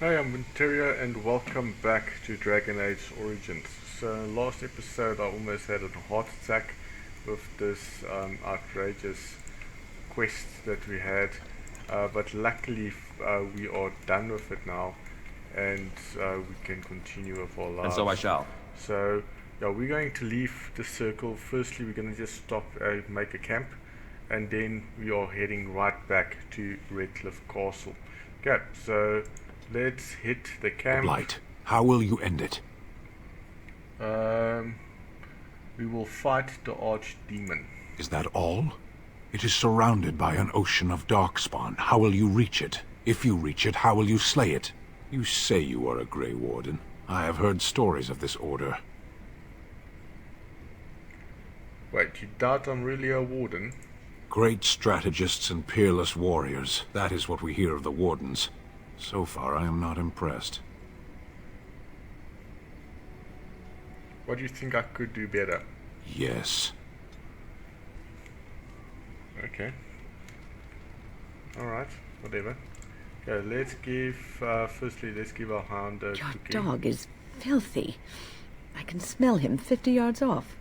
Hi, I'm Vintereo and welcome back to Dragon Age Origins. So last episode I almost had a heart attack with this outrageous quest that we had, but luckily we are done with it now and we can continue with our And so I lives. shall. So yeah, we're going to leave the circle. Firstly, we're going to just stop, make a camp, and then we are heading right back to Redcliffe Castle. Okay, so let's hit the The camp. Blight. How will you end it? We will fight the archdemon. Is that all? It is surrounded by an ocean of darkspawn. How will you reach it? If you reach it, how will you slay it? You say you are a Grey Warden. I have heard stories of this order. Wait, you doubt I'm really a warden? Great strategists and peerless warriors. That is what we hear of the Wardens. So far, I am not impressed. What do you think I could do better? Yes. Okay. Alright, whatever. Okay, let's give, firstly, let's give our hound a Your cookie. dog is filthy. I can smell him 50 yards off.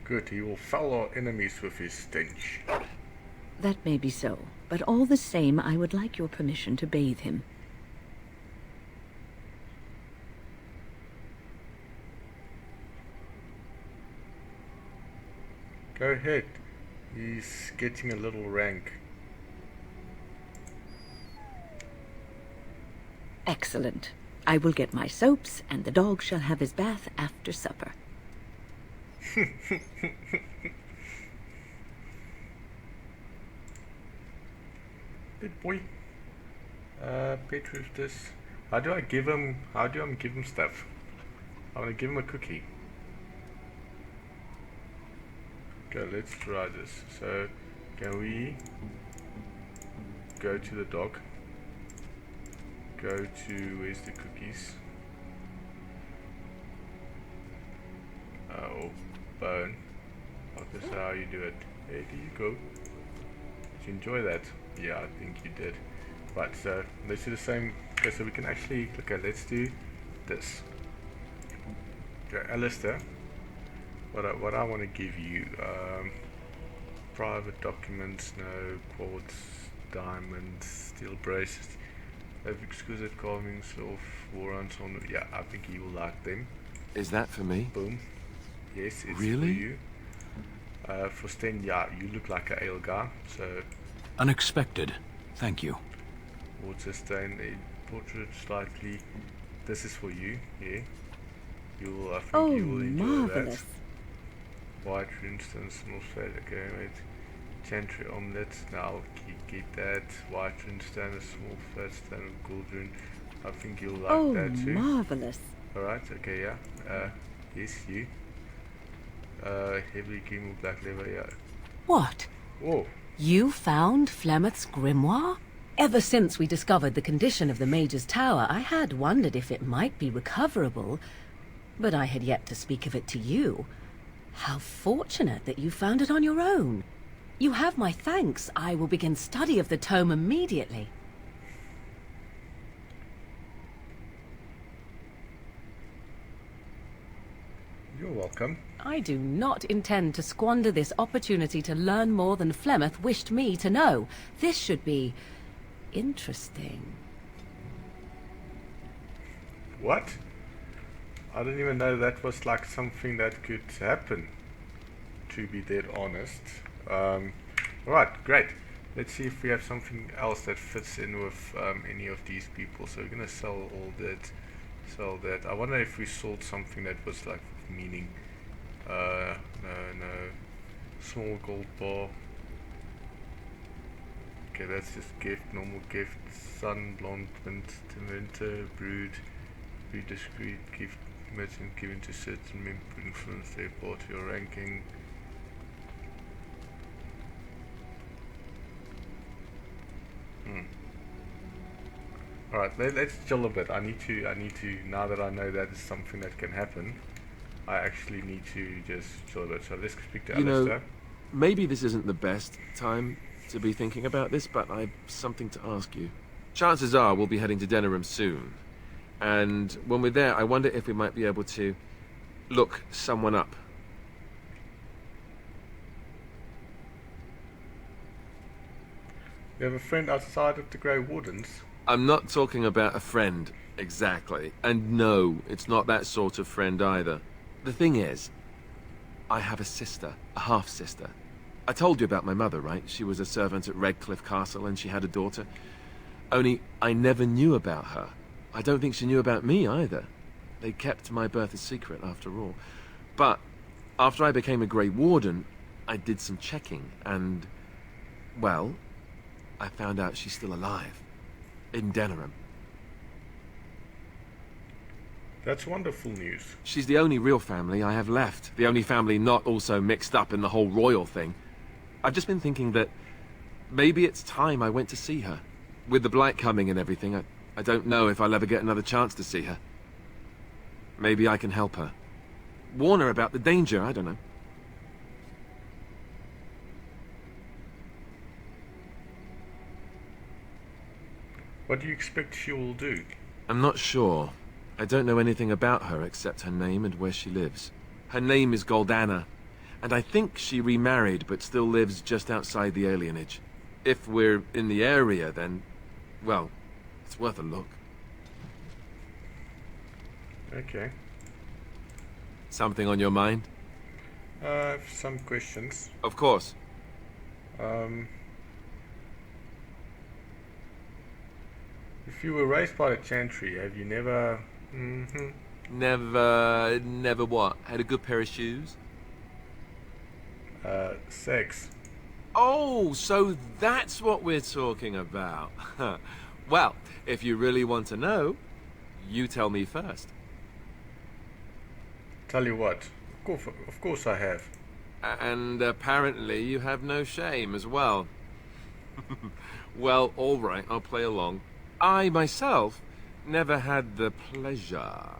Good, he will foul our enemies with his stench. That may be so, but all the same, I would like your permission to bathe him. Go ahead. He's getting a little rank. Excellent. I will get my soaps, and the dog shall have his bath after supper. Good boy. Petrus, this. How do I give him stuff? I want to give him a cookie. Okay, let's try this. So, can we go to the dog? Go to, where's the cookies? Oh, bone. Oh, this is how you do it. There you go. Did you enjoy that? Yeah, I think you did. Right, so let's do the same. Okay, so we can actually, okay, let's do this. Okay, Alistair, what I want to give you, private documents, no quartz, diamonds, steel braces, have exquisite carvings of warrants on. Yeah, I think you will like them. Is that for me? Boom. Yes, it's Really? for you. For Sten, yeah, you look like an ale guy, so Unexpected. Thank you. water stain, a portrait slightly. This is for you, yeah. I think Oh, you will enjoy marvelous. that. White runestone, small fat, okay, wait. Chantry omelette, now keep that. White runestone, a small fat stone of gold rune. I think you'll like Oh, that too. marvelous. Alright, okay, yeah. Yes, you. Heavily cream or black leather, yeah. What? Whoa. You found Flemeth's grimoire? Ever since we discovered the condition of the Major's Tower, I had wondered if it might be recoverable, but I had yet to speak of it to you. How fortunate that you found it on your own. You have my thanks. I will begin study of the tome immediately. You're welcome. I do not intend to squander this opportunity to learn more than Flemeth wished me to know. This should be interesting. What? I didn't even know that was like something that could happen, to be dead honest. Right, great. Let's see if we have something else that fits in with any of these people. So we're gonna sell all that, sell that. I wonder if we sold something that was like with meaning. No. Small gold bar. Okay, that's just gift, normal gift, sun, blonde, winter, brood, be discreet, gift, merchant given to certain men, influence their party or ranking. Alright, let's chill a bit. I need to, now that I know that is something that can happen, I actually need to just chill a bit. So let's speak to You know, Alistair. maybe this isn't the best time to be thinking about this, but I've something to ask you. Chances are we'll be heading to Denerim soon. And when we're there, I wonder if we might be able to look someone up. You have a friend outside of the Grey Wardens? I'm not talking about a friend, exactly. And no, it's not that sort of friend either. The thing is, I have a sister, a half-sister. I told you about my mother, right? She was a servant at Redcliffe Castle and she had a daughter. Only I never knew about her. I don't think she knew about me either. They kept my birth a secret after all. But after I became a Grey Warden, I did some checking and, well, I found out she's still alive. In Denerim. That's wonderful news. She's the only real family I have left. The only family not also mixed up in the whole royal thing. I've just been thinking that maybe it's time I went to see her. With the blight coming and everything, I don't know if I'll ever get another chance to see her. Maybe I can help her. Warn her about the danger, I don't know. What do you expect she will do? I'm not sure. I don't know anything about her except her name and where she lives. Her name is Goldana, and I think she remarried but still lives just outside the alienage. If we're in the area, then, well, it's worth a look. Okay. Something on your mind? I have some questions. Of course. If you were raised by the Chantry, have you never... Never what? Had a good pair of shoes? Sex. Oh, so that's what we're talking about. Well, if you really want to know, you tell me first. Tell you what, of course I have. And apparently you have no shame as well. Well, all right, I'll play along. I, myself, never had the pleasure.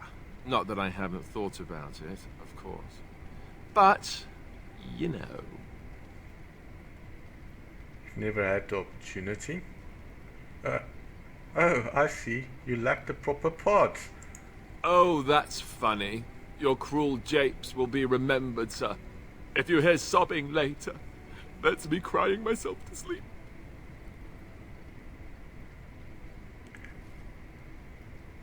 Not that I haven't thought about it, of course. But, you know. Never had the opportunity? Oh, I see. You lack the proper parts. Oh, that's funny. Your cruel japes will be remembered, sir. If you hear sobbing later, that's me crying myself to sleep.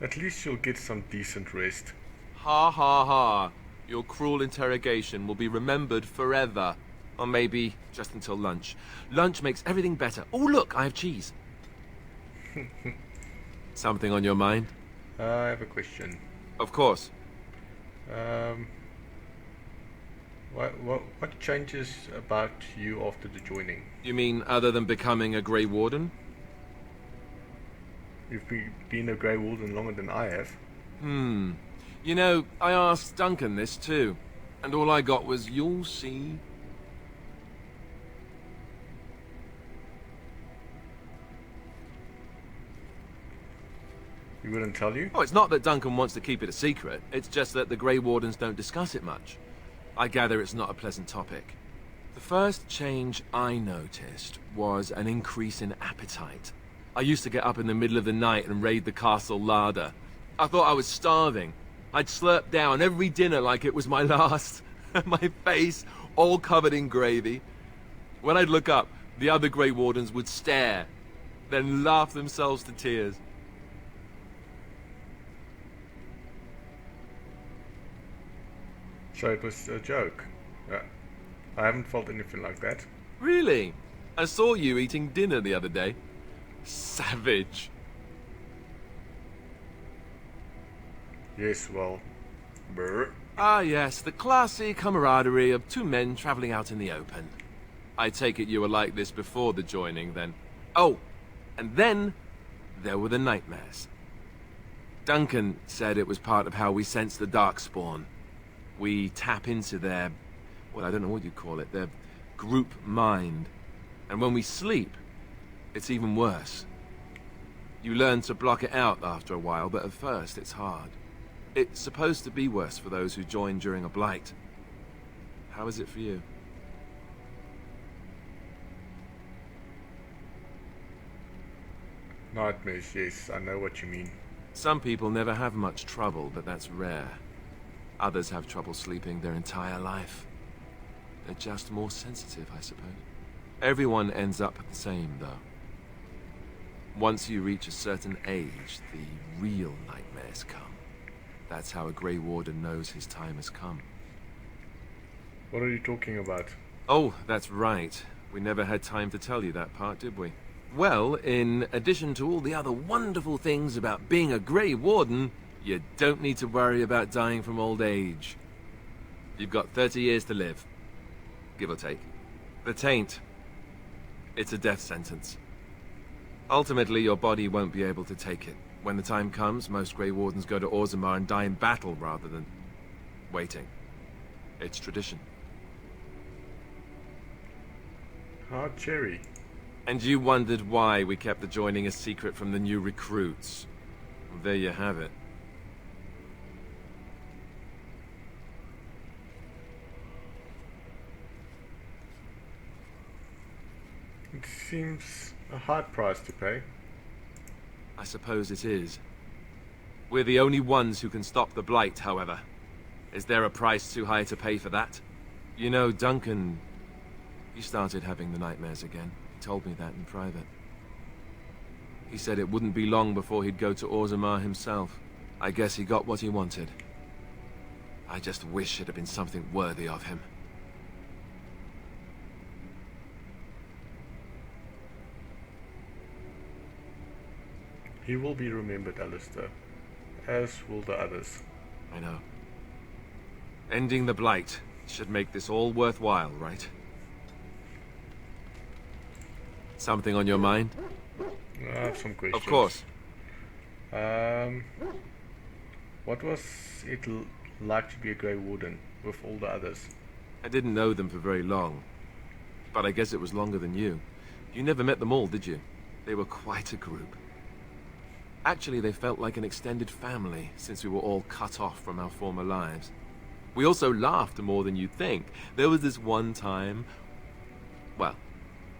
At least you'll get some decent rest. Ha ha ha. Your cruel interrogation will be remembered forever. Or maybe just until lunch. Lunch makes everything better. Oh, look, I have cheese. Something on your mind? I have a question. Of course. What changes about you after the joining? You mean other than becoming a Grey Warden? You've been a Grey Warden longer than I have. You know, I asked Duncan this too. And all I got was, you'll see. He wouldn't tell you? Oh, it's not that Duncan wants to keep it a secret. It's just that the Grey Wardens don't discuss it much. I gather it's not a pleasant topic. The first change I noticed was an increase in appetite. I used to get up in the middle of the night and raid the castle larder. I thought I was starving. I'd slurp down every dinner like it was my last. My face all covered in gravy. When I'd look up, the other Grey Wardens would stare, then laugh themselves to tears. So it was a joke. I haven't felt anything like that. Really? I saw you eating dinner the other day. Savage. Yes, well... Brr. Ah, yes, the classy camaraderie of two men travelling out in the open. I take it you were like this before the joining, then. Oh, and then there were the nightmares. Duncan said it was part of how we sense the Darkspawn. We tap into their, well, I don't know what you'd call it, their group mind. And when we sleep, it's even worse. You learn to block it out after a while, but at first it's hard. It's supposed to be worse for those who join during a blight. How is it for you? Nightmares, yes, I know what you mean. Some people never have much trouble, but that's rare. Others have trouble sleeping their entire life. They're just more sensitive, I suppose. Everyone ends up the same, though. Once you reach a certain age, the real nightmares come. That's how a Grey Warden knows his time has come. What are you talking about? Oh, that's right. We never had time to tell you that part, did we? Well, in addition to all the other wonderful things about being a Grey Warden, you don't need to worry about dying from old age. You've got 30 years to live. Give or take. The taint. It's a death sentence. Ultimately, your body won't be able to take it. When the time comes, most Grey Wardens go to Orzammar and die in battle rather than waiting. It's tradition. Hard cherry. And you wondered why we kept the joining a secret from the new recruits. Well, there you have it. It seems a hard price to pay. I suppose it is. We're the only ones who can stop the Blight, however. Is there a price too high to pay for that? You know, Duncan... he started having the nightmares again. He told me that in private. He said it wouldn't be long before he'd go to Orzammar himself. I guess he got what he wanted. I just wish it had been something worthy of him. He will be remembered, Alistair, as will the others. I know. Ending the Blight should make this all worthwhile, right? Something on your mind? I have some questions. Of course. What was it like to be a Grey Warden with all the others? I didn't know them for very long. But I guess it was longer than you. You never met them all, did you? They were quite a group. Actually, they felt like an extended family, since we were all cut off from our former lives. We also laughed more than you'd think. There was this one time... well,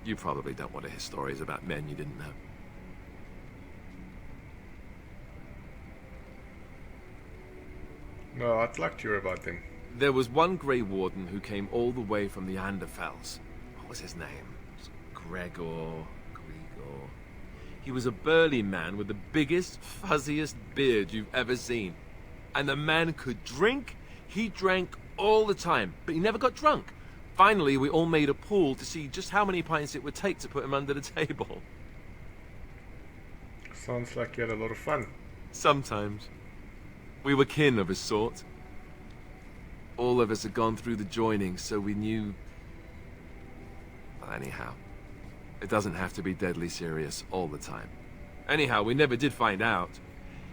you probably don't want to hear stories about men you didn't know. No, I'd like to hear about them. There was one Grey Warden who came all the way from the Anderfells. What was his name? Gregor... He was a burly man with the biggest, fuzziest beard you've ever seen. And the man could drink. He drank all the time, but he never got drunk. Finally, we all made a pool to see just how many pints it would take to put him under the table. Sounds like you had a lot of fun. Sometimes. We were kin of a sort. All of us had gone through the joining, so we knew... well, anyhow. It doesn't have to be deadly serious all the time. Anyhow, we never did find out.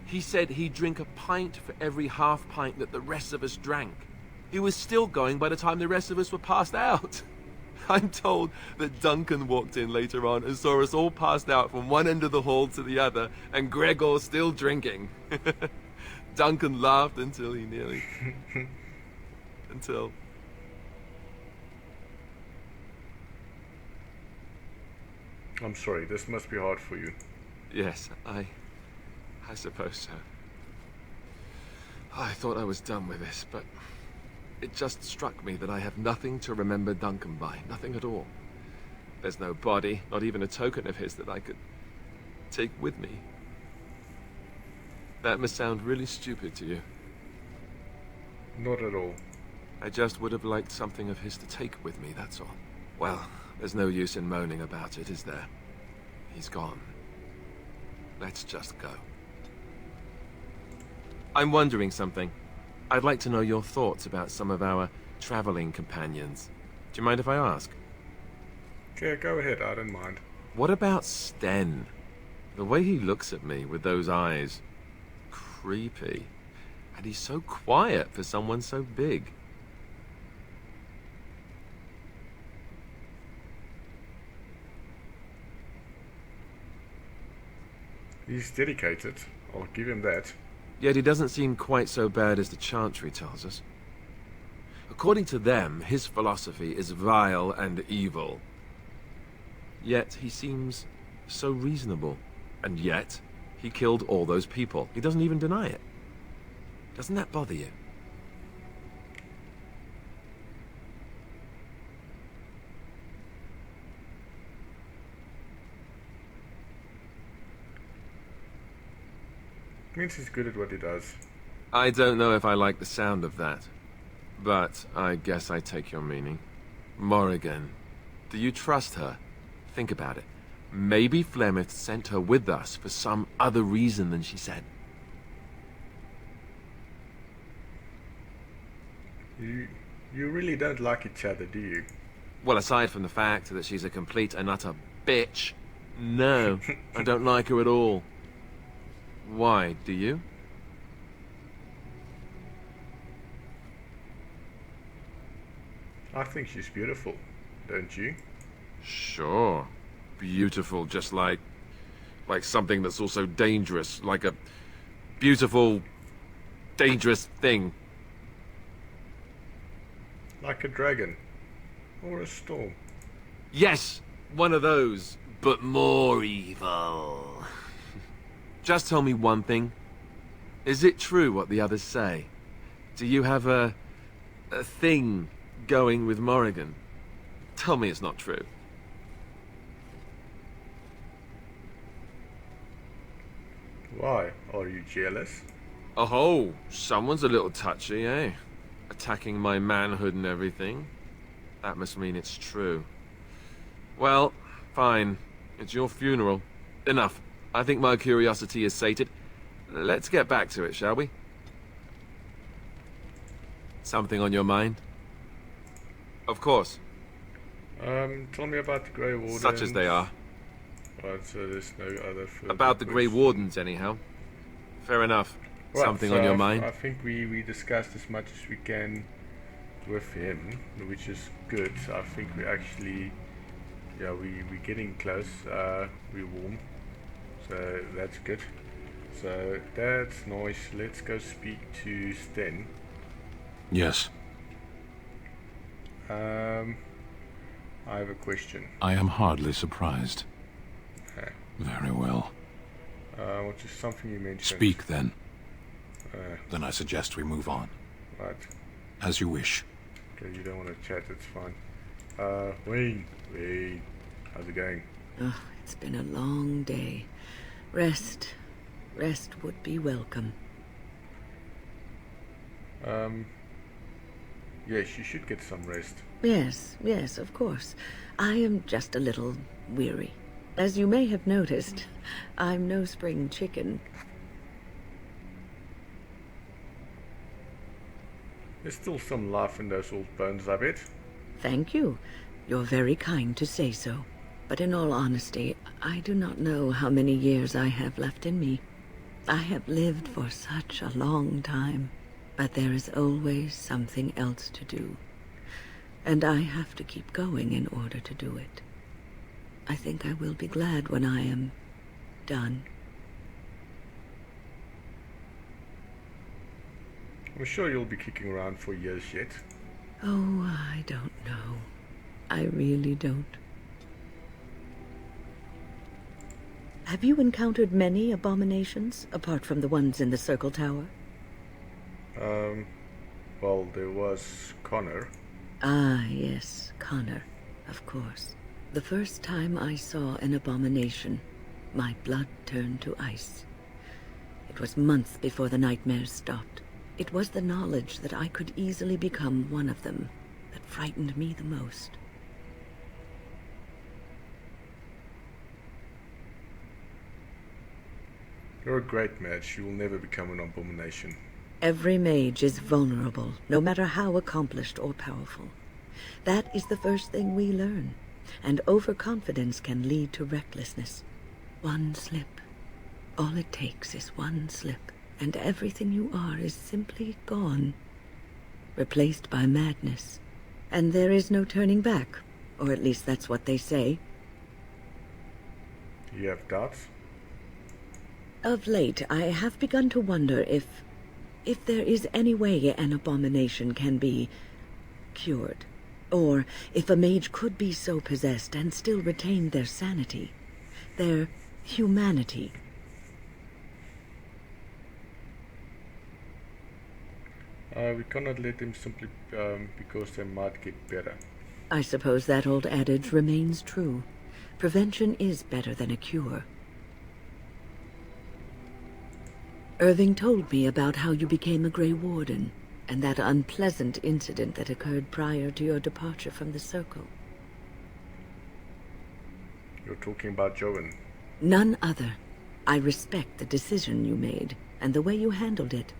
He said he'd drink a pint for every half pint that the rest of us drank. He was still going by the time the rest of us were passed out. I'm told that Duncan walked in later on and saw us all passed out from one end of the hall to the other, and Gregor still drinking. Duncan laughed until he nearly... until... I'm sorry, this must be hard for you. Yes, I suppose so. I thought I was done with this, but it just struck me that I have nothing to remember Duncan by. Nothing at all. There's no body, not even a token of his that I could take with me. That must sound really stupid to you. Not at all. I just would have liked something of his to take with me, that's all. Well, there's no use in moaning about it, is there? He's gone. Let's just go. I'm wondering something. I'd like to know your thoughts about some of our traveling companions. Do you mind if I ask? Okay, go ahead, I don't mind. What about Sten? The way he looks at me with those eyes. Creepy. And he's so quiet for someone so big. He's dedicated, I'll give him that. Yet he doesn't seem quite so bad as the Chantry tells us. According to them, his philosophy is vile and evil. Yet he seems so reasonable. And yet, he killed all those people. He doesn't even deny it. Doesn't that bother you? Means he's good at what he does. I don't know if I like the sound of that. But I guess I take your meaning. Morrigan, do you trust her? Think about it. Maybe Flemeth sent her with us for some other reason than she said. You really don't like each other, do you? Well, aside from the fact that she's a complete and utter bitch, no, I don't like her at all. Why, do you? I think she's beautiful, don't you? Sure. Beautiful, just like something that's also dangerous, like a beautiful, dangerous thing. Like a dragon. Or a storm. Yes, one of those, but more evil. Just tell me one thing. Is it true what the others say? Do you have a thing going with Morrigan? Tell me it's not true. Why? Are you jealous? Oh, someone's a little touchy, eh? Attacking my manhood and everything. That must mean it's true. Well, fine. It's your funeral. Enough. I think my curiosity is sated. Let's get back to it, shall we? Something on your mind? Of course. Tell me about the Grey Wardens. Such as they are. Right, so there's no other further About the Grey questions. Wardens, anyhow. Fair enough. Right, Something so on your mind? I think we discussed as much as we can with him, which is good. I think we actually, yeah, we're getting close. We're warm, so that's good. So that's nice. Let's go speak to Sten. Yes, I have a question. I am hardly surprised. Okay. Very well. Which is something you mentioned. Speak then. Uh, Then I suggest we move on. right. As you wish. Okay, you don't want to chat, it's fine. Wayne, how's it going? Oh, it's been a long day. Rest would be welcome. Yes, you should get some rest. Yes, of course. I am just a little weary. As you may have noticed, I'm no spring chicken. There's still some life in those old bones, I bet. Thank you. You're very kind to say so. But in all honesty, I do not know how many years I have left in me. I have lived for such a long time, but there is always something else to do. And I have to keep going in order to do it. I think I will be glad when I am done. I'm sure you'll be kicking around for years yet. Oh, I don't know. I really don't. Have you encountered many abominations, apart from the ones in the Circle Tower? Well, there was Connor. Ah, yes, Connor, of course. The first time I saw an abomination, my blood turned to ice. It was months before the nightmares stopped. It was the knowledge that I could easily become one of them that frightened me the most. You're a great mage. You will never become an abomination. Every mage is vulnerable, no matter how accomplished or powerful. That is the first thing we learn, and overconfidence can lead to recklessness. One slip. All it takes is one slip, and everything you are is simply gone, replaced by madness. And there is no turning back, or at least that's what they say. You have doubts? Of late, I have begun to wonder if there is any way an abomination can be cured, or if a mage could be so possessed and still retain their sanity, their humanity. We cannot let them simply because they might get better. I suppose that old adage remains true. Prevention is better than a cure. Irving told me about how you became a Grey Warden, and that unpleasant incident that occurred prior to your departure from the Circle. You're talking about Joan. None other. I respect the decision you made, and the way you handled it.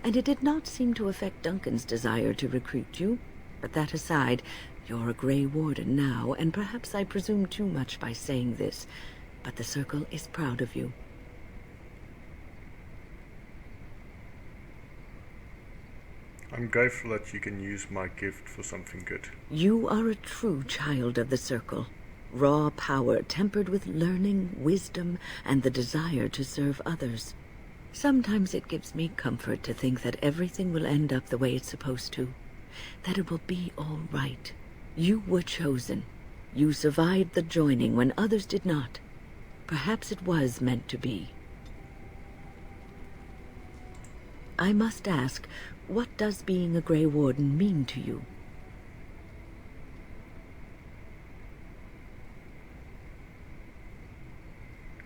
And it did not seem to affect Duncan's desire to recruit you. But that aside, you're a Grey Warden now, and perhaps I presume too much by saying this, but the Circle is proud of you. I'm grateful that you can use my gift for something good. You are a true child of the Circle. Raw power tempered with learning, wisdom, and the desire to serve others. Sometimes it gives me comfort to think that everything will end up the way it's supposed to. That it will be all right. You were chosen. You survived the joining when others did not. Perhaps it was meant to be. I must ask, what does being a Grey Warden mean to you?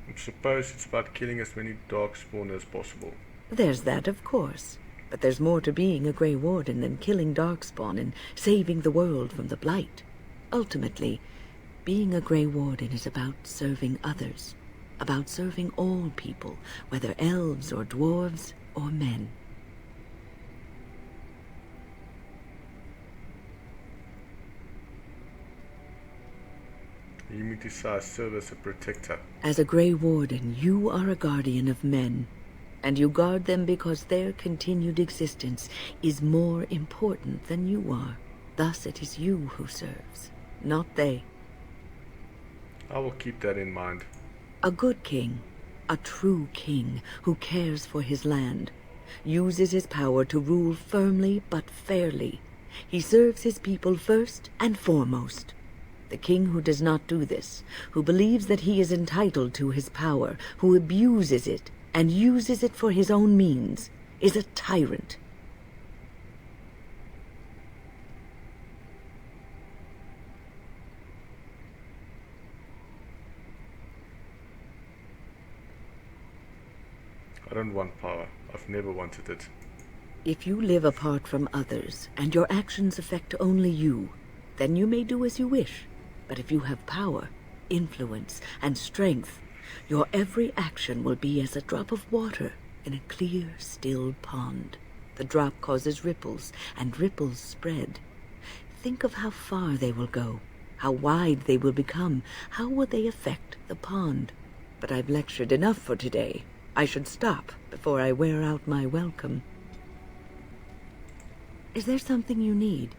I suppose it's about killing as many darkspawn as possible. There's that, of course. But there's more to being a Grey Warden than killing darkspawn and saving the world from the Blight. Ultimately, being a Grey Warden is about serving others. About serving all people, whether elves or dwarves or men. You mean to say I serve as a protector? As a Grey Warden, you are a guardian of men, and you guard them because their continued existence is more important than you are. Thus it is you who serves, not they. I will keep that in mind. A good king, a true king who cares for his land, uses his power to rule firmly but fairly. He serves his people first and foremost. The king who does not do this, who believes that he is entitled to his power, who abuses it and uses it for his own means, is a tyrant. I don't want power. I've never wanted it. If you live apart from others, and your actions affect only you, then you may do as you wish. But if you have power, influence, and strength, your every action will be as a drop of water in a clear, still pond. The drop causes ripples, and ripples spread. Think of how far they will go, how wide they will become, how will they affect the pond. But I've lectured enough for today. I should stop before I wear out my welcome. Is there something you need?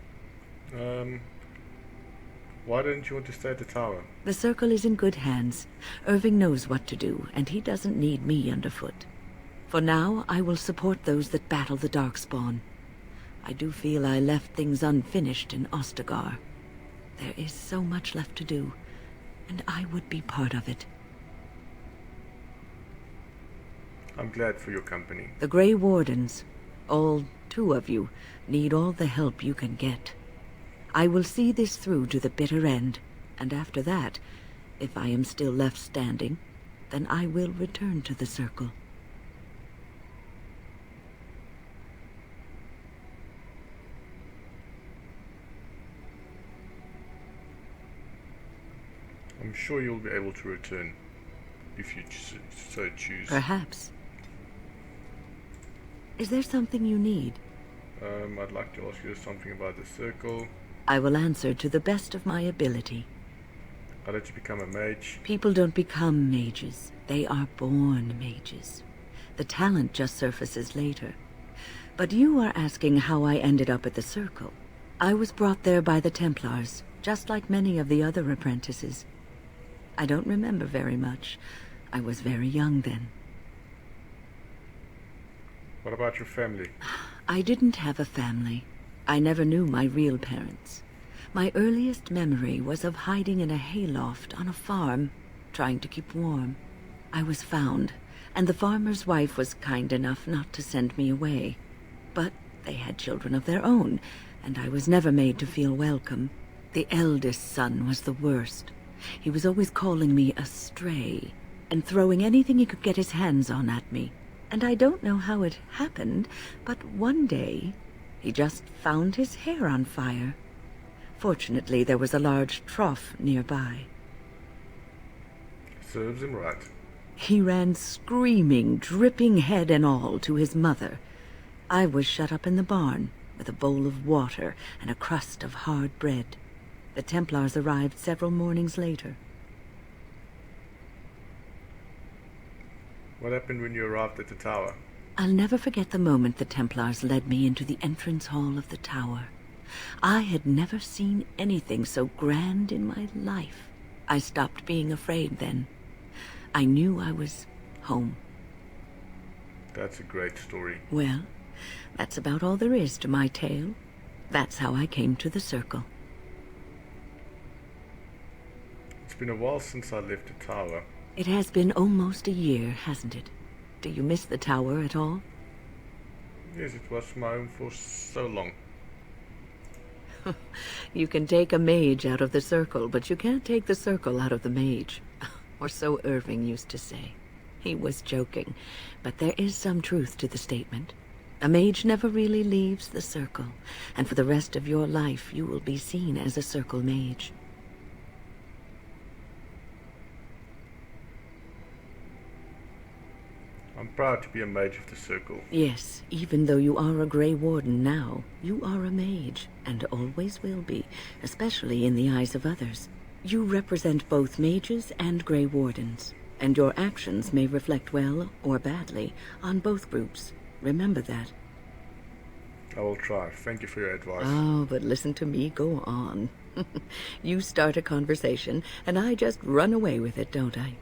Why don't you want to stay at the tower? The Circle is in good hands. Irving knows what to do, and he doesn't need me underfoot. For now, I will support those that battle the Darkspawn. I do feel I left things unfinished in Ostagar. There is so much left to do, and I would be part of it. I'm glad for your company. The Grey Wardens, all 2 of you, need all the help you can get. I will see this through to the bitter end, and after that, if I am still left standing, then I will return to the Circle. I'm sure you'll be able to return, if you so choose. Perhaps. Is there something you need? I'd like to ask you something about the Circle. I will answer to the best of my ability. How did you become a mage? People don't become mages. They are born mages. The talent just surfaces later. But you are asking how I ended up at the Circle. I was brought there by the Templars, just like many of the other apprentices. I don't remember very much. I was very young then. What about your family? I didn't have a family. I never knew my real parents. My earliest memory was of hiding in a hayloft on a farm, trying to keep warm. I was found, and the farmer's wife was kind enough not to send me away. But they had children of their own, and I was never made to feel welcome. The eldest son was the worst. He was always calling me a stray, and throwing anything he could get his hands on at me. And I don't know how it happened, but one day he just found his hair on fire. Fortunately, there was a large trough nearby. Serves him right. He ran screaming, dripping head and all, to his mother. I was shut up in the barn with a bowl of water and a crust of hard bread. The Templars arrived several mornings later. What happened when you arrived at the tower? I'll never forget the moment the Templars led me into the entrance hall of the tower. I had never seen anything so grand in my life. I stopped being afraid then. I knew I was home. That's a great story. Well, that's about all there is to my tale. That's how I came to the circle. It's been a while since I left the tower. It has been almost a year, hasn't it? Do you miss the tower at all? Yes, it was my home for so long. You can take a mage out of the circle, but you can't take the circle out of the mage. Or so Irving used to say. He was joking, but there is some truth to the statement. A mage never really leaves the circle, and for the rest of your life you will be seen as a circle mage. I'm proud to be a mage of the circle. Yes, even though you are a Grey Warden now, you are a mage, and always will be, especially in the eyes of others. You represent both mages and Grey Wardens, and your actions may reflect well or badly on both groups. Remember that. I will try. Thank you for your advice. Oh, but listen to me go on. You start a conversation, and I just run away with it, don't I?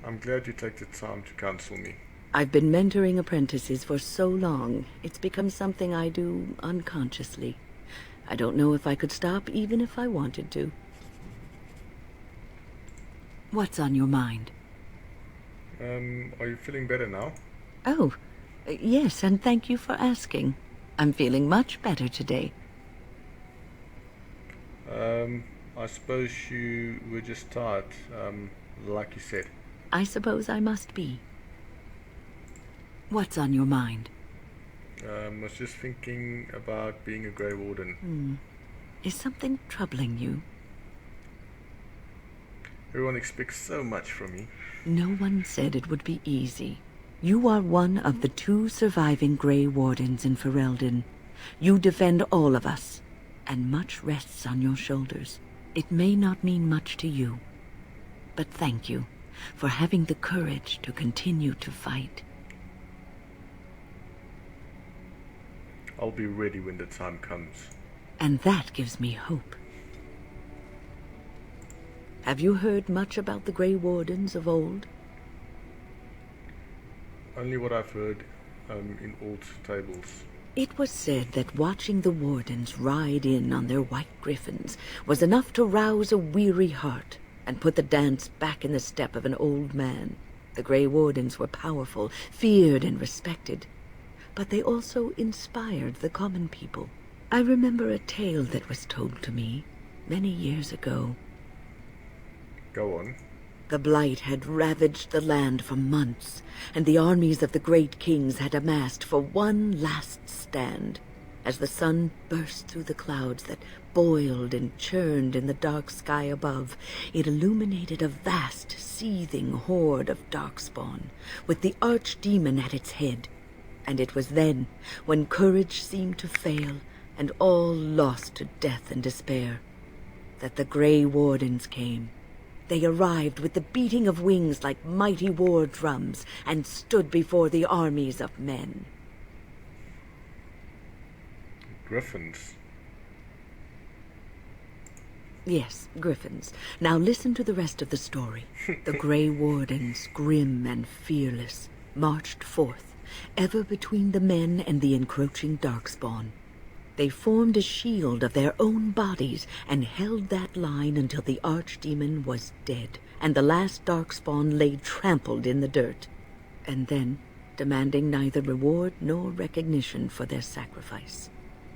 I'm glad you take the time to counsel me. I've been mentoring apprentices for so long, it's become something I do unconsciously. I don't know if I could stop even if I wanted to. What's on your mind? Are you feeling better now? Oh, yes, and thank you for asking. I'm feeling much better today. I suppose you were just tired, like you said. I suppose I must be. What's on your mind? I was just thinking about being a Grey Warden. Is something troubling you? Everyone expects so much from me. No one said it would be easy. You are one of the 2 surviving Grey Wardens in Ferelden. You defend all of us, and much rests on your shoulders. It may not mean much to you, but thank you for having the courage to continue to fight. I'll be ready when the time comes. And that gives me hope. Have you heard much about the Grey Wardens of old? Only what I've heard in old tables. It was said that watching the Wardens ride in on their white griffins was enough to rouse a weary heart and put the dance back in the step of an old man. The Grey Wardens were powerful, feared and respected, but they also inspired the common people. I remember a tale that was told to me many years ago. Go on. The Blight had ravaged the land for months, and the armies of the great kings had amassed for one last stand. As the sun burst through the clouds that boiled and churned in the dark sky above, it illuminated a vast, seething horde of darkspawn, with the archdemon at its head. And it was then, when courage seemed to fail, and all lost to death and despair, that the Grey Wardens came. They arrived with the beating of wings like mighty war drums, and stood before the armies of men. Griffins. Yes, griffins. Now listen to the rest of the story. The Grey Wardens, grim and fearless, marched forth, ever between the men and the encroaching darkspawn. They formed a shield of their own bodies and held that line until the archdemon was dead and the last darkspawn lay trampled in the dirt. And then, demanding neither reward nor recognition for their sacrifice,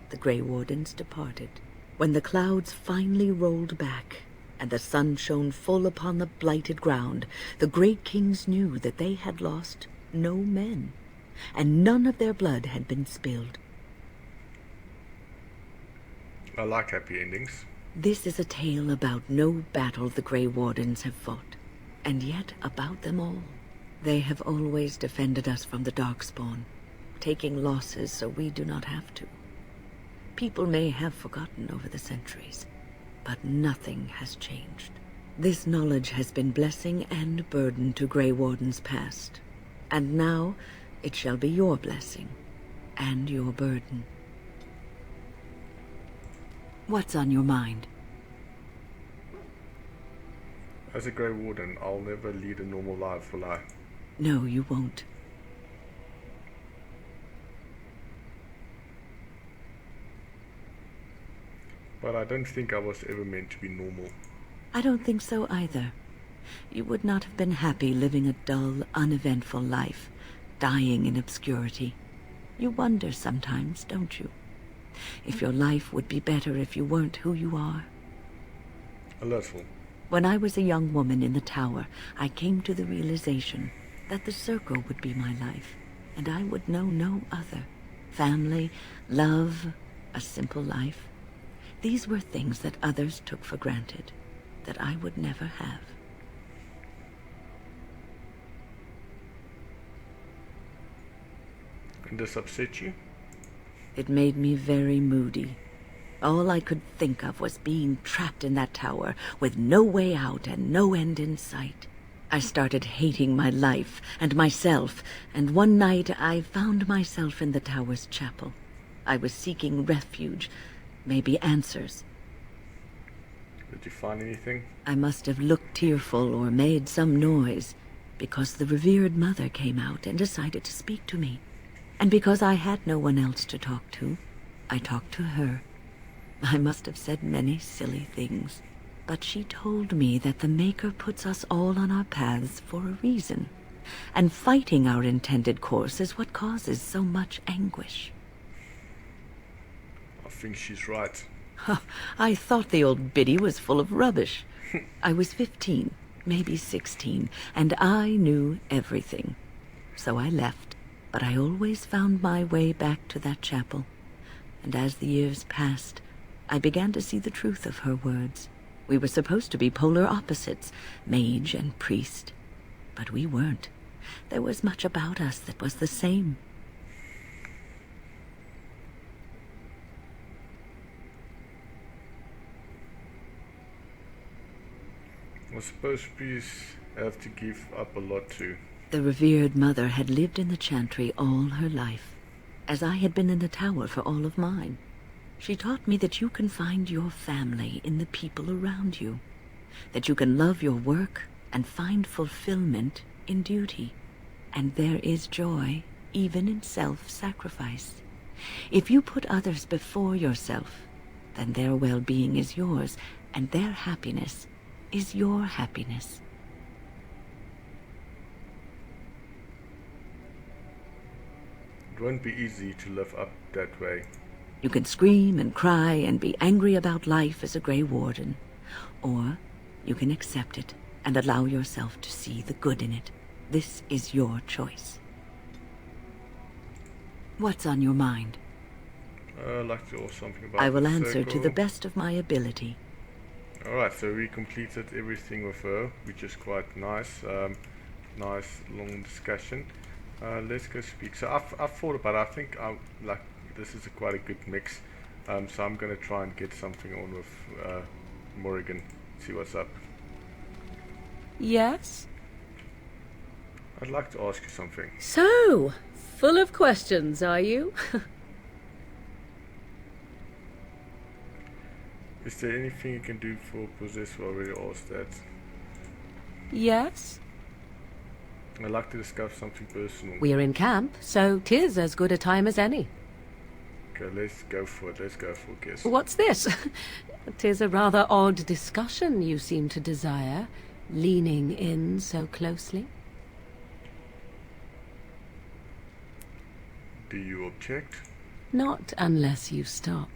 the Grey Wardens departed. When the clouds finally rolled back and the sun shone full upon the blighted ground, the great kings knew that they had lost no men, and none of their blood had been spilled. I like happy endings. This is a tale about no battle the Grey Wardens have fought, and yet about them all. They have always defended us from the Darkspawn, taking losses so we do not have to. People may have forgotten over the centuries, but nothing has changed. This knowledge has been blessing and burden to Grey Wardens past, and now it shall be your blessing and your burden. What's on your mind? As a Grey Warden, I'll never lead a normal life, will I? No, you won't. But I don't think I was ever meant to be normal. I don't think so either. You would not have been happy living a dull, uneventful life, dying in obscurity. You wonder sometimes, don't you? If your life would be better if you weren't who you are. A little. When I was a young woman in the tower, I came to the realization that the circle would be my life, and I would know no other. Family, love, a simple life. These were things that others took for granted, that I would never have. And this upset you? It made me very moody. All I could think of was being trapped in that tower with no way out and no end in sight. I started hating my life and myself, and one night I found myself in the tower's chapel. I was seeking refuge, maybe answers. Did you find anything? I must have looked tearful or made some noise, because the revered mother came out and decided to speak to me. And because I had no one else to talk to, I talked to her. I must have said many silly things, but she told me that the Maker puts us all on our paths for a reason, and fighting our intended course is what causes so much anguish. I think she's right. I thought the old biddy was full of rubbish. I was 15, maybe 16, and I knew everything. So I left, but I always found my way back to that chapel. And as the years passed, I began to see the truth of her words. We were supposed to be polar opposites, mage and priest. But we weren't. There was much about us that was the same. I suppose priests have to give up a lot too. The revered mother had lived in the chantry all her life, as I had been in the tower for all of mine. She taught me that you can find your family in the people around you, that you can love your work and find fulfillment in duty, and there is joy even in self-sacrifice. If you put others before yourself, then their well-being is yours, and their happiness is your happiness. It won't be easy to live up that way. You can scream and cry and be angry about life as a Grey Warden, or you can accept it and allow yourself to see the good in it. This is your choice. What's on your mind? I'd like to ask something about I will the answer to the circle. best of my ability. Alright, so we completed everything with her, which is quite nice. Nice long discussion. Let's go speak. So I've thought about it. I think this is quite a good mix. So I'm going to try and get something on with Morrigan, see what's up. Yes? I'd like to ask you something. So, full of questions, are you? Is there anything you can do for Possessor? I already asked that. Yes? I'd like to discuss something personal. We're in camp, so 'tis as good a time as any. Okay, let's go for it. Let's go for it, guess. What's this? 'Tis a rather odd discussion you seem to desire, leaning in so closely. Do you object? Not unless you stop.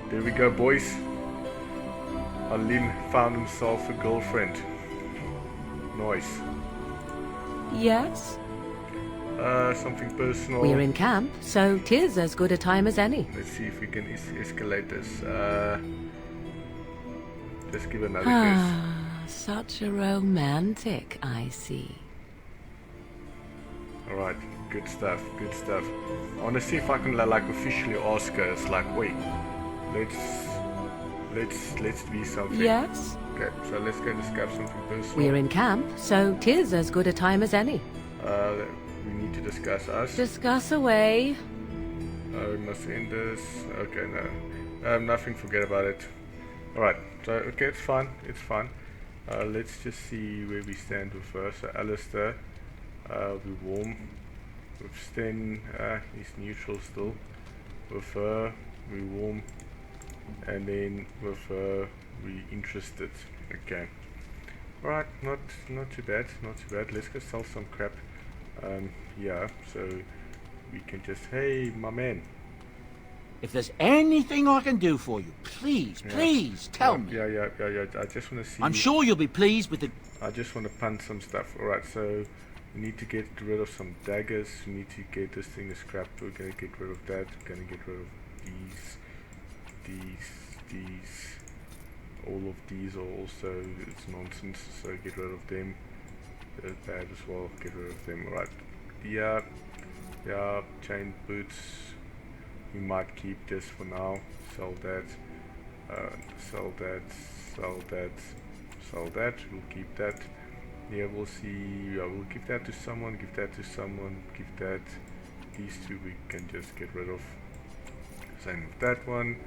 There we go, boys. Alim found himself a girlfriend. Nice. Yes? Something personal. We're in camp, so 'tis as good a time as any. Let's see if we can escalate this. Let's give another guess. Ah, such a romantic, I see. Alright, good stuff, good stuff. I want to see if I can like officially ask her. It's like, wait, let's do something. Yes? Okay, so let's go discuss something personal. We're in camp, so 'tis as good a time as any. We need to discuss us. Discuss away. We must end this. Okay, no. Nothing, forget about it. Alright, so, okay, it's fine, it's fine. Let's just see where we stand with her. So, Alistair, we warm. With Sten, he's neutral still. With her, we warm. And then with her, we interested. Okay. Alright, not too bad, not too bad. Let's go sell some crap. Yeah, so we can just, hey, my man. If there's anything I can do for you, please, please tell me. Yeah. I just want to see. I'm sure you'll be pleased with the... I just want to punt some stuff. Alright, so we need to get rid of some daggers. We need to get this thing scrapped. We're going to get rid of that. We're going to get rid of these. All of these are also, it's nonsense, so get rid of them. They're bad as well, get rid of them. Alright, yeah, chain boots. We might keep this for now. Sell that. Sell that. We'll keep that. Yeah, we'll see. We'll give that to someone. Give that. These two we can just get rid of. Same with that one.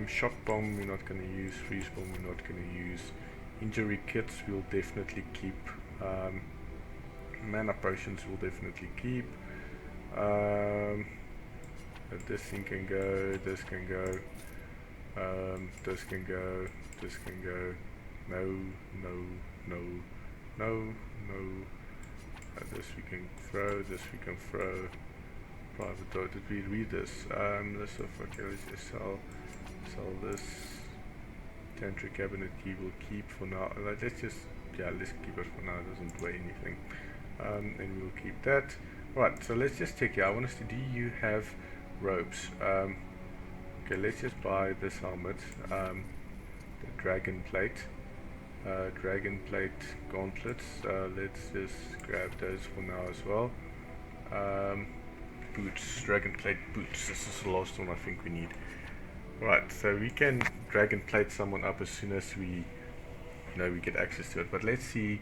Shock bomb we're not going to use. Freeze bomb we're not going to use. Injury kits we'll definitely keep. Mana potions we'll definitely keep. This thing can go, this can go, this can go, this can go. No. This we can throw, Private door, did we read this? This stuff, okay, let's just sell this. Tantric cabinet key we'll keep for now. Let's just, let's keep it for now, it doesn't weigh anything. And we'll keep that. Right, so let's just check here. I want us to, do you have robes? Okay, let's just buy this helmet, the dragon plate gauntlets. Let's just grab those for now as well. Boots, dragon plate boots. This is the last one I think we need. Right, so we can dragon plate someone up as soon as we get access to it. But let's see.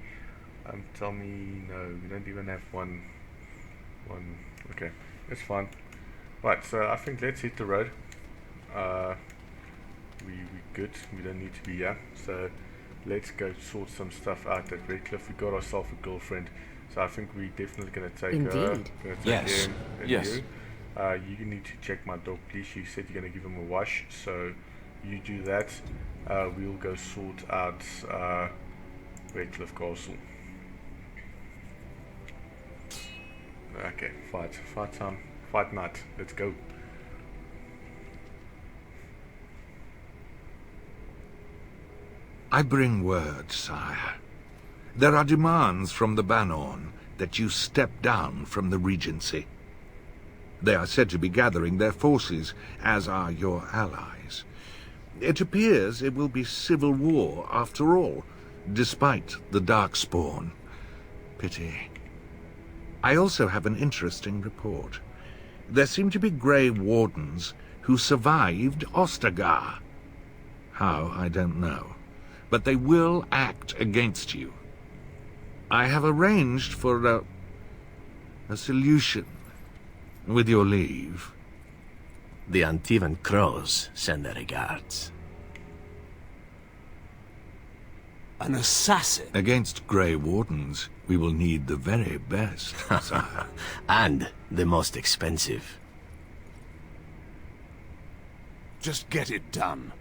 Tell me, no, we don't even have one. Okay, that's fine. Right, so I think let's hit the road. We good. We don't need to be here. So let's go sort some stuff out at Redcliffe. We got ourselves a girlfriend, so I think we're definitely gonna take her. Indeed. Gonna take Yes. him and Yes. you. You need to check my dog, please. You said you're gonna give him a wash, so you do that. We'll go sort out Redcliffe Castle. Okay, fight time, fight night. Let's go. I bring word, sire. There are demands from the Banorn that you step down from the Regency. They are said to be gathering their forces, as are your allies. It appears it will be civil war after all, despite the Darkspawn. Pity. I also have an interesting report. There seem to be Grey Wardens who survived Ostagar. How, I don't know. But they will act against you. I have arranged for a solution, with your leave. The Antivan Crows send their regards. An assassin? Against Grey Wardens, we will need the very best, sire. And the most expensive. Just get it done.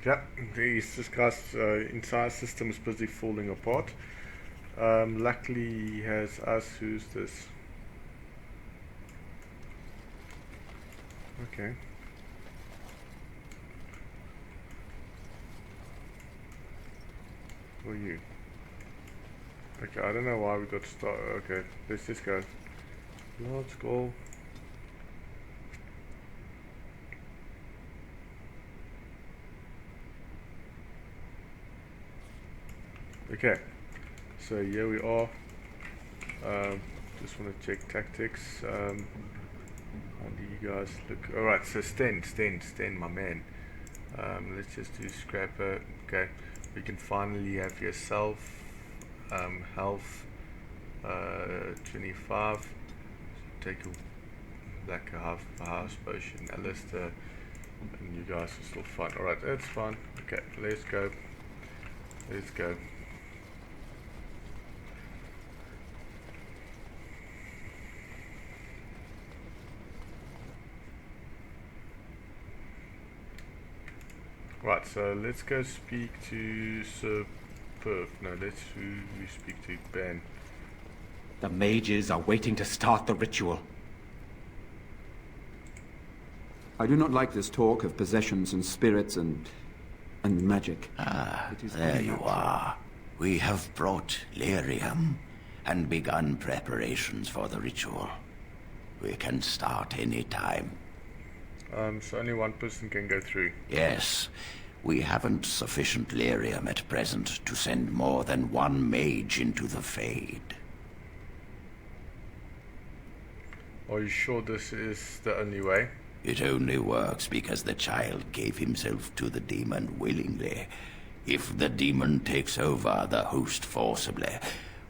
Yeah, this guy's entire system is busy falling apart. Luckily he has us. Who's this? Okay. Who are you? Okay, I don't know why we got started. Okay, let's just go. Let's go. Okay, so here we are. Just want to check tactics. How do you guys look? Alright, so Sten, my man. Let's just do Scrapper. Okay, we can finally have yourself. Health 25. So take a like a house potion, Alistair, and you guys are still fine. Alright, that's fine. Okay, let's go. Let's go. Right, so let's go speak to Sir Perf. No, let's we speak to Ben. The mages are waiting to start the ritual. I do not like this talk of possessions and spirits and magic. There you are. We have brought lyrium and begun preparations for the ritual. We can start any time. So only one person can go through. Yes. We haven't sufficient lyrium at present to send more than one mage into the Fade. Are you sure this is the only way? It only works because the child gave himself to the demon willingly. If the demon takes over the host forcibly,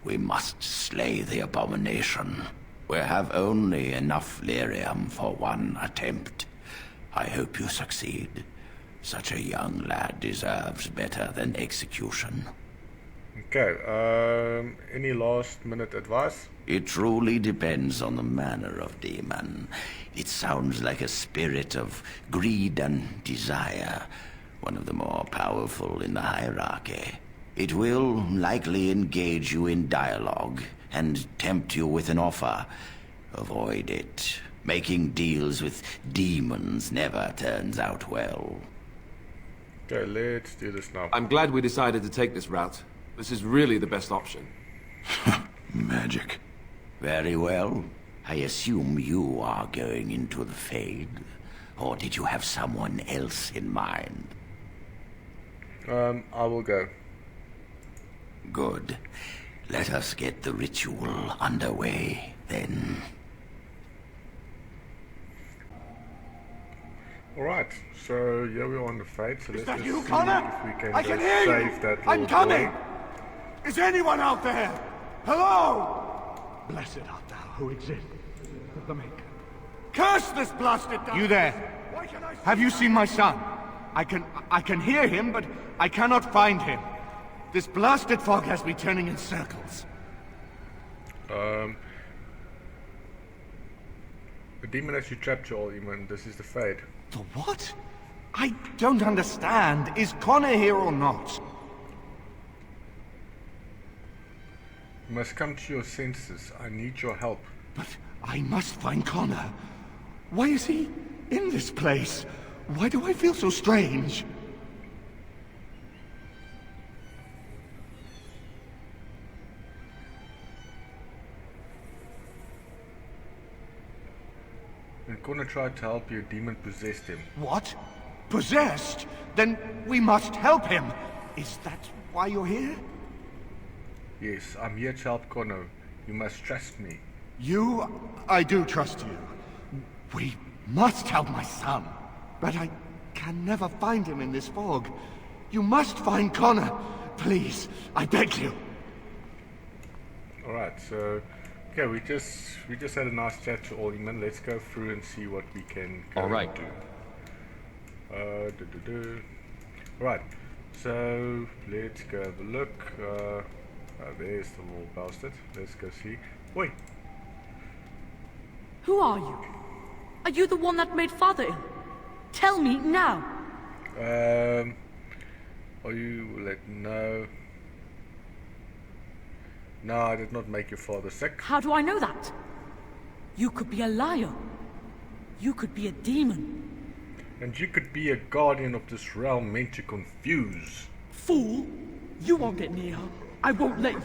we must slay the abomination. We have only enough lyrium for one attempt. I hope you succeed. Such a young lad deserves better than execution. Okay, any last minute advice? It truly depends on the manner of demon. It sounds like a spirit of greed and desire, one of the more powerful in the hierarchy. It will likely engage you in dialogue and tempt you with an offer. Avoid it. Making deals with demons never turns out well. Okay, let's do this now. I'm glad we decided to take this route. This is really the best option. Magic. Very well. I assume you are going into the Fade. Or did you have someone else in mind? I will go. Good. Let us get the ritual underway, then. Alright, so here we are on the Fade, so let's just see if we can I can hear you! save that I'm little coming! boy. Is anyone out there? Hello? Blessed art thou who exists, the Maker. Curse this blasted dog! You there? Have you seen my son? I can hear him, but I cannot find him. This blasted fog has me turning in circles. The demon has you trapped, Joel, Eamon. This is the Fade. The what? I don't understand. Is Connor here or not? You must come to your senses. I need your help. But I must find Connor. Why is he in this place? Why do I feel so strange? When Connor tried to help you, a demon possessed him. What? Possessed? Then we must help him. Is that why you're here? Yes, I'm here to help Connor. You must trust me. I do trust you. We must help my son. But I can never find him in this fog. You must find Connor. Please, I beg you. Alright, so okay, we just had a nice chat to Alim. Let's go through and see what we can go Alright. do. Right, so let's go have a look. There's the little bastard. Let's go see. Wait, Who are you? Are you the one that made Father ill? Tell me now. are you no? No, I did not make your father sick. How do I know that? You could be a liar. You could be a demon. And you could be a guardian of this realm meant to confuse. Fool! You won't get near her. I won't let you.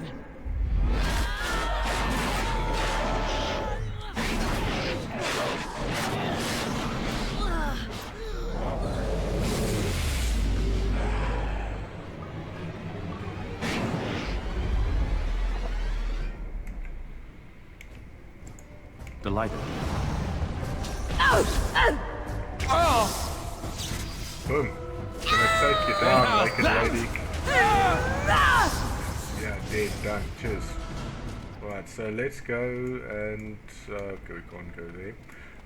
Delighted. Boom. Gonna take you down, naked lady. Yeah, dead, done. Cheers. Right, so let's go and... okay, we can't go there.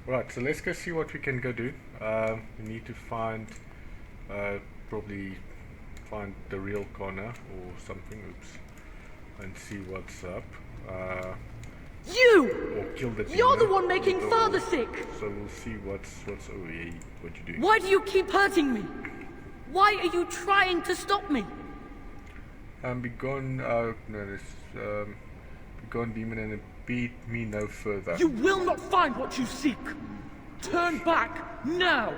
Right, so let's go see what we can go do. We need to find... probably find the real Connor or something. Oops. And see what's up. You! Or kill the You're the demon. one making Father sick! So we'll see what's oh yeah, what you do. Why do you keep hurting me? Why are you trying to stop me? Be gone, no, this, be gone, demon, and beat me no further. You will not find what you seek! Turn back, now!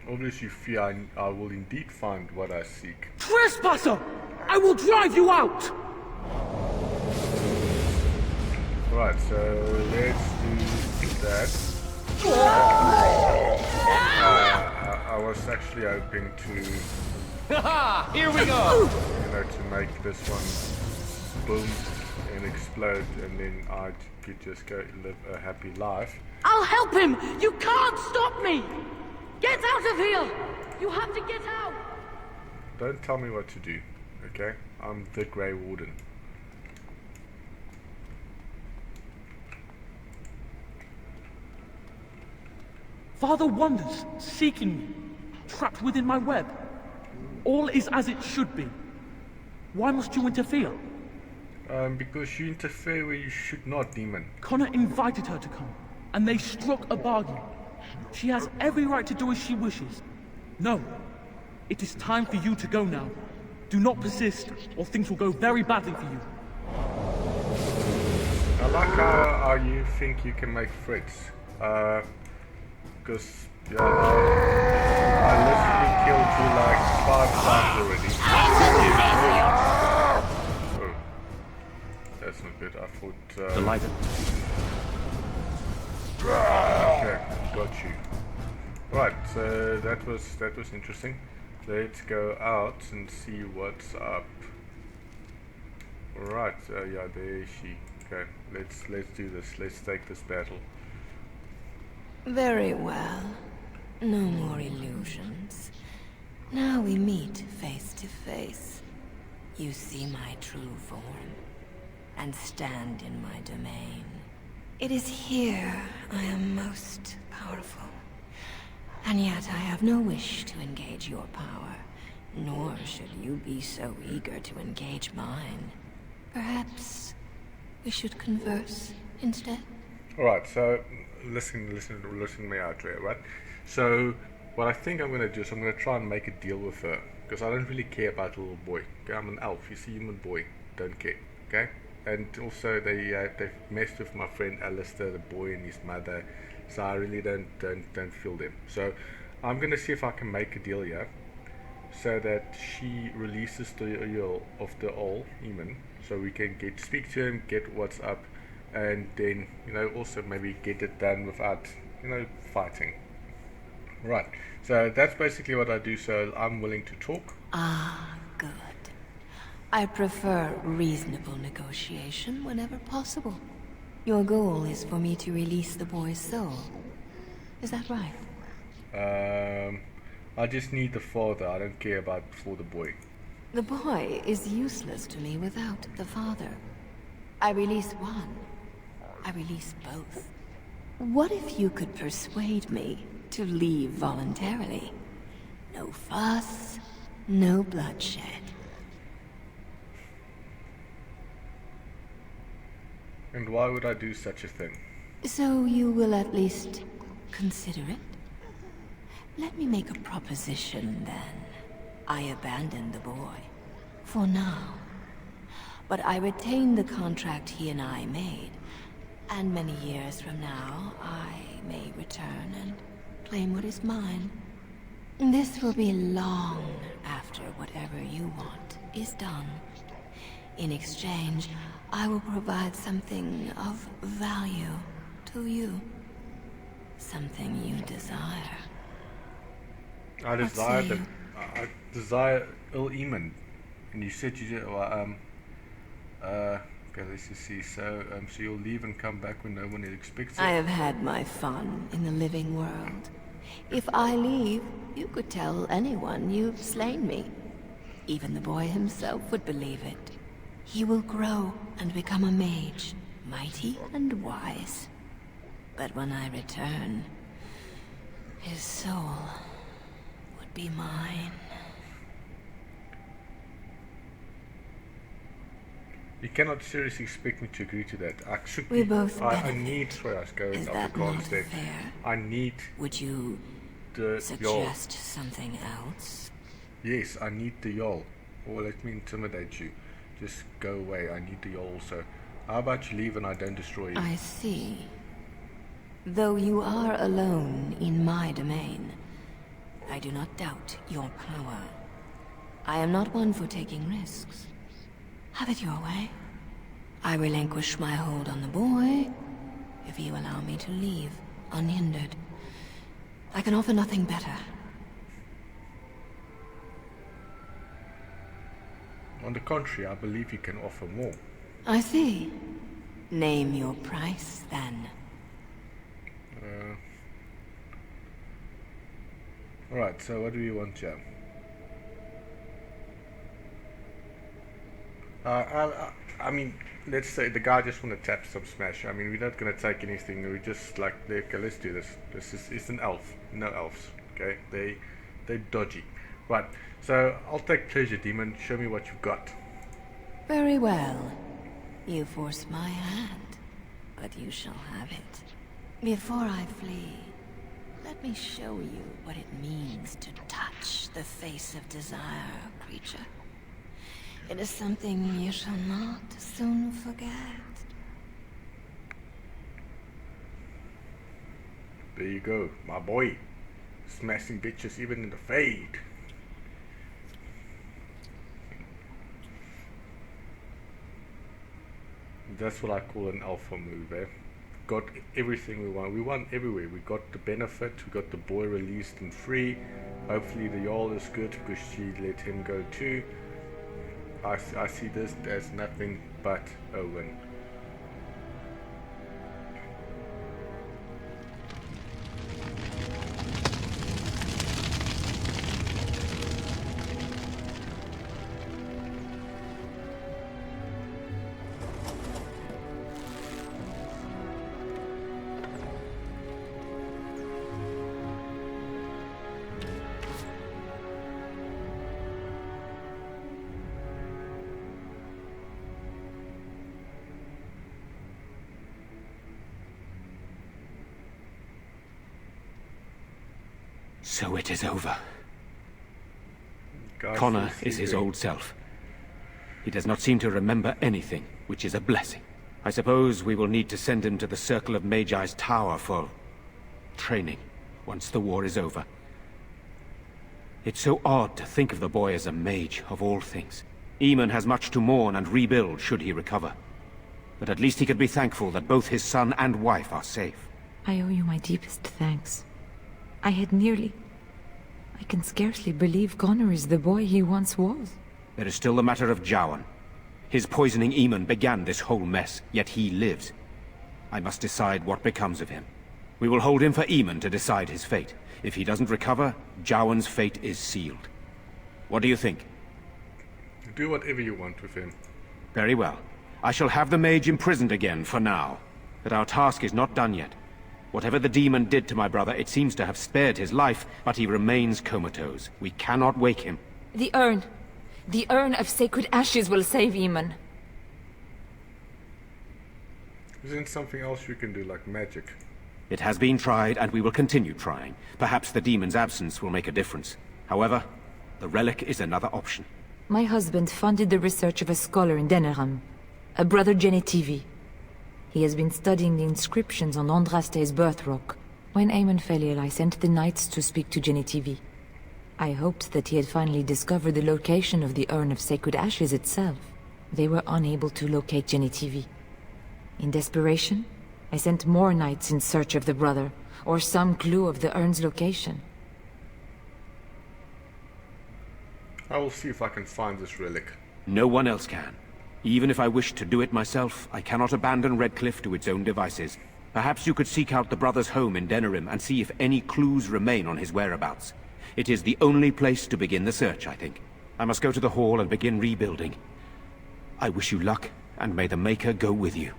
Obviously, fear I will indeed find what I seek. Trespasser! I will drive you out! Right, so let's do that. I was actually hoping to... Haha! Here we go! You know, to make this one boom and explode, and then I could just go live a happy life. I'll help him! You can't stop me! Get out of here! You have to get out! Don't tell me what to do, okay? I'm the Grey Warden. Father wanders, seeking me, trapped within my web. All is as it should be. Why must you interfere? Because you interfere where you should not, demon. Connor invited her to come, and they struck a bargain. She has every right to do as she wishes. No, it is time for you to go now. Do not persist, or things will go very badly for you. I like how you think you can make threats. Because, yeah, I literally killed you like 5 times already. Oh, that's not good. I thought... Delighted. Okay, got you. Right, so that was interesting. Let's go out and see what's up. Right, yeah, there is she. Okay, let's do this. Let's take this battle. Very well. No more illusions. Now we meet face to face. You see my true form, and stand in my domain. It is here I am most powerful. And yet I have no wish to engage your power, nor should you be so eager to engage mine. Perhaps we should converse instead? Alright, so listen me out here, right? So what I think I'm going to do is I'm going to try and make a deal with her, because I don't really care about the little boy. Okay, I'm an elf, he's a human boy, don't care, okay? And also they've messed with my friend Alistair, the boy, and his mother, so I really don't feel them. So I'm going to see if I can make a deal here, so that she releases the oil of the old demon, so we can speak to him, get what's up, and then, you know, also maybe get it done without, you know, fighting. Right, so that's basically what I do, so I'm willing to talk. Ah, good. I prefer reasonable negotiation whenever possible. Your goal is for me to release the boy's soul. Is that right? I just need the father, I don't care about for the boy. The boy is useless to me without the father. I release one. I release both. What if you could persuade me to leave voluntarily? No fuss, no bloodshed. And why would I do such a thing? So you will at least consider it? Let me make a proposition, then. I abandon the boy. For now. But I retain the contract he and I made. And many years from now, I may return and claim what is mine. This will be long after whatever you want is done. In exchange, I will provide something of value to you. Something you desire. I desire Il-Eamon. And you said you did, okay, let's just see. So you'll leave and come back when no one expects it? I have had my fun in the living world. If I leave, you could tell anyone you've slain me. Even the boy himself would believe it. He will grow and become a mage, mighty and wise. But when I return, his soul would be mine. You cannot seriously expect me to agree to that. We both I need for us going Is off that the not concept. fair? I need. Would you the suggest something else? Yes, I need the Yol. Or let me intimidate you. Just go away. I need the Yol also. How about you leave and I don't destroy you? I see. Though you are alone in my domain, I do not doubt your power. I am not one for taking risks. Have it your way. I relinquish my hold on the boy, if you allow me to leave, unhindered. I can offer nothing better. On the contrary, I believe you can offer more. I see. Name your price, then. Alright, so what do you want, Joe? I mean, let's say the guy just want to tap some smash. I mean, we're not going to take anything. We just like, okay, let's do this. It's an elf. No elves. Okay, they're dodgy. Right. So I'll take pleasure, demon. Show me what you've got. Very well. You force my hand, but you shall have it. Before I flee, let me show you what it means to touch the face of desire, creature. It is something you shall not soon forget. There you go, my boy. Smashing bitches even in the fade. That's what I call an alpha move, eh? Got everything we want. We won everywhere. We got the benefit, we got the boy released and free. Hopefully the Yol is good because she let him go too. I see this as nothing but a win. So it is over. Gosh, Connor is his old self. He does not seem to remember anything, which is a blessing. I suppose we will need to send him to the Circle of Magi's tower for training, once the war is over. It's so odd to think of the boy as a mage, of all things. Eamon has much to mourn and rebuild should he recover. But at least he could be thankful that both his son and wife are safe. I owe you my deepest thanks. I can scarcely believe Connor is the boy he once was. There is still the matter of Jowan. His poisoning Eamon began this whole mess, yet he lives. I must decide what becomes of him. We will hold him for Eamon to decide his fate. If he doesn't recover, Jowan's fate is sealed. What do you think? Do whatever you want with him. Very well. I shall have the mage imprisoned again for now. But our task is not done yet. Whatever the demon did to my brother, it seems to have spared his life, but he remains comatose. We cannot wake him. The urn. The urn of sacred ashes will save Eamon. Isn't something else you can do, like magic? It has been tried, and we will continue trying. Perhaps the demon's absence will make a difference. However, the relic is another option. My husband funded the research of a scholar in Denerim, a brother Genetivi. He has been studying the inscriptions on Andraste's birth rock. When Eamon fell ill, I sent the knights to speak to Genetivi. I hoped that he had finally discovered the location of the urn of sacred ashes itself. They were unable to locate Genetivi. In desperation, I sent more knights in search of the brother, or some clue of the urn's location. I will see if I can find this relic. No one else can. Even if I wished to do it myself, I cannot abandon Redcliffe to its own devices. Perhaps you could seek out the brother's home in Denerim and see if any clues remain on his whereabouts. It is the only place to begin the search, I think. I must go to the hall and begin rebuilding. I wish you luck, and may the Maker go with you.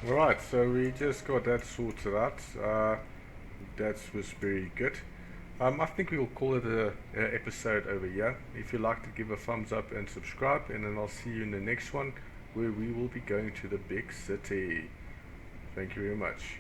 Alright, so we just got that sorted out. That was very good. I think we'll call it a episode over here. If you'd like to give a thumbs up and subscribe, and then I'll see you in the next one, where we will be going to the big city. Thank you very much.